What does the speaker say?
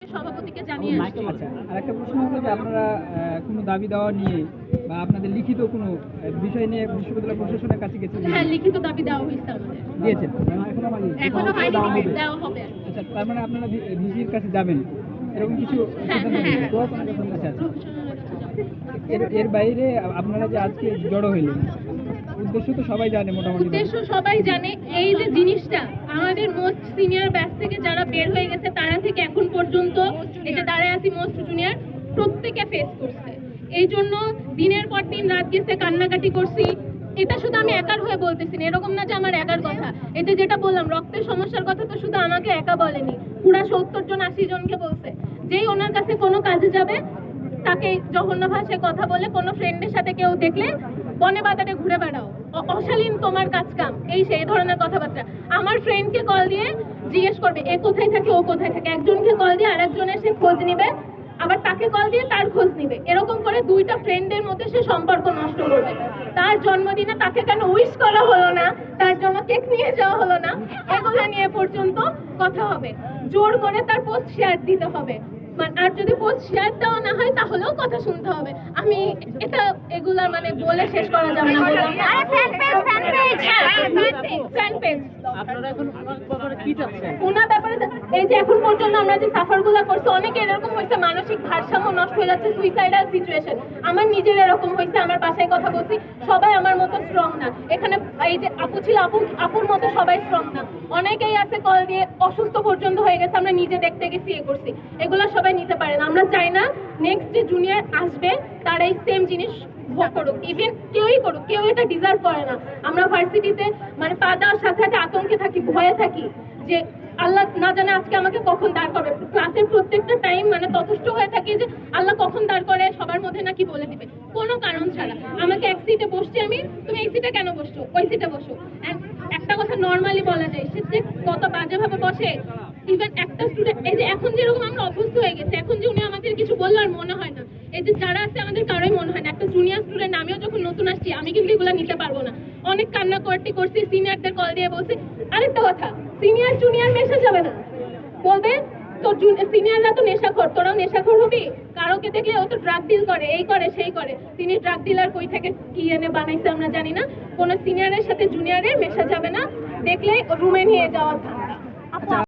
সভাপতিকে জানিয়ে আসছি। আচ্ছা, আরেকটা প্রশ্ন হলো যে আপনারা কোনো দাবি দেওয়া নিয়ে বা আপনাদের লিখিত কোনো বিষয় নিয়ে বিশ্ববিদ্যালয় প্রশাসনের কাছে গেছেন? হ্যাঁ, লিখিত দাবি দেওয়া হয়েছে আমাদের। দিয়েছেন? এখনো হয়নি, দেওয়া হবে। আচ্ছা, তার মানে আপনারা ভিসির কাছে যাবেন এরকম কিছু হ্যাঁ, সিদ্ধান্ত হ্যাঁ, নিয়েছেন? আচ্ছা, আচ্ছা। প্রফেশনালের কাছে যাবো। এর বাইরে আপনারা যে আজকে জড়ো হইলেন, উদ্দেশ্য তো সবাই জানে মোটামুটি। উদ্দেশ্য সবাই জানে। এই যে জিনিসটা আমাদের মোস্ট সিনিয়র ব্যাচ থেকে যারা বের হয়ে গেছে তারা থেকে এখন পর্যন্ত এই যে দাঁড়ায় আছি মোস্ট জুনিয়র, প্রত্যেকে ফেস করছে। এই জন্য দিনের পর দিন রাত গেছে কান্নাকাটি করছি। এটা শুধু আমি একার হয়ে বলতেছি না, এরকম না যে আমার একার কথা। এতে যেটা বললাম রক্তের সমস্যার কথা তো শুধু আমাকে একা বলেনি, পুরা 70 জন 80 জনকে বলছে। যেই ওনার কাছে কোনো কাজে যাবে তাকে জঘন্য ভাষায় কথা বলে, কোনো ফ্রেন্ডের সাথে কেউ দেখলে বনে বাজারে ঘুরে বেড়াও, অশালীন তোমার কাজ কাম, এই সেই ধরনের কথাবার্তা। আমার ফ্রেন্ডকে কল দিয়ে জিজ্ঞেস করবে এ কোথায় থাকে ও কোথায় থাকে, একজনকে কল দিয়ে আরেকজনের সে খোঁজ নিবে, আবার তাকে কল দিয়ে তার খোঁজ নিবে, এরকম করে দুইটা ফ্রেন্ডের মধ্যে সে সম্পর্ক নষ্ট করবে। তার জন্মদিনে তাকে কেন উইশ করা হলো না, তার জন্য কেক নিয়ে যাওয়া হলো না, এগুলো নিয়ে পর্যন্ত কথা হবে। জোর করে তার পোস্ট শেয়ার দিতে হবে, আর যদি পোস্ট শেয়ার দেওয়া না হয় তাহলেও কথা শুনতে হবে। আমি এটা এগুলা মানে বলে শেষ করা যাবে না। বললাম ফ্যান পেজ ওনার ব্যাপারে এই যে এখন পর্যন্ত আমরা যে সাফার গুলা করছি, অনেকে এরকম হয়েছে মানসিক ভারসাম্য নষ্ট হয়ে যাচ্ছে, সুইসাইডাল সিচুয়েশন। আমার নিজের এরকম হয়েছে, আমার বাসায় কথা বলছি, সবাই আমার মতো স্ট্রং না। এখানে এই যে আপু ছিল, আপুর মতো সবাই স্ট্রং না। অনেকেই আছে কল দিয়ে অসুস্থ পর্যন্ত হয়ে গেছে, আমরা নিজে দেখতে গেছি, এ করছি। এগুলো সবাই নিতে পারে না। আমরা চাই না নেক্সট যে জুনিয়র আসবে তারা এই সেম জিনিস ভোগ করুক, ইভেন কেউই করুক, কেউ এটা ডিজার্ভ করে না। আমরা ভার্সিটিতে মানে পা দেওয়ার সাথে সাথে আতঙ্কে থাকি, ভয়ে থাকি যে আল্লাহ না জানে আজকে আমাকে কখন দাঁড় করবে। ক্লাসের প্রত্যেকটা টাইম মানে তথস্থ হয়ে থাকি যে আল্লাহ কখন দাঁড় করে, সবার মধ্যে নাকি বলে দিবে কোনো কারণ ছাড়া। আমাকে এক সিটে বসছি আমি, তুমি এই সিটে কেন বসছো, ওই সিটে বসো। একটা কথা নর্মালি বলা যায়, সে যে কত বাজে ভাবে বসে। ইভেন একটা স্টুডেন্ট এই যে এখন যেরকম আমরা অভ্যস্ত হয়ে গেছে, এখন যে উনি আমাদের কিছু বললো আর মনে হয় না, এই যে যারা আছে আমাদের কারোই মনে হয় না। একটা জুনিয়র স্টুডেন্ট, আমিও যখন নতুন আসছি আমি কিন্তু এগুলো নিতে পারবো না। অনেক কান্নাকাটি করছি, সিনিয়রদের কল দিয়ে বলছি। আরেকটা কথা, সিনিয়র জুনিয়র মেশা যাবে না, বলবে তোর সিনিয়ররা তো নেশাখোর, তোরাও নেশাখোর হবি। কারোকে দেখলে ও তো ড্রাগ ডিল করে, এই করে সেই করে। তিনি ড্রাগ ডিলার কই থেকে কি এনে বানাইছে আমরা জানি না। কোনো সিনিয়রের সাথে জুনিয়রের মেশা যাবে না, দেখলে রুমে নিয়ে যাওয়া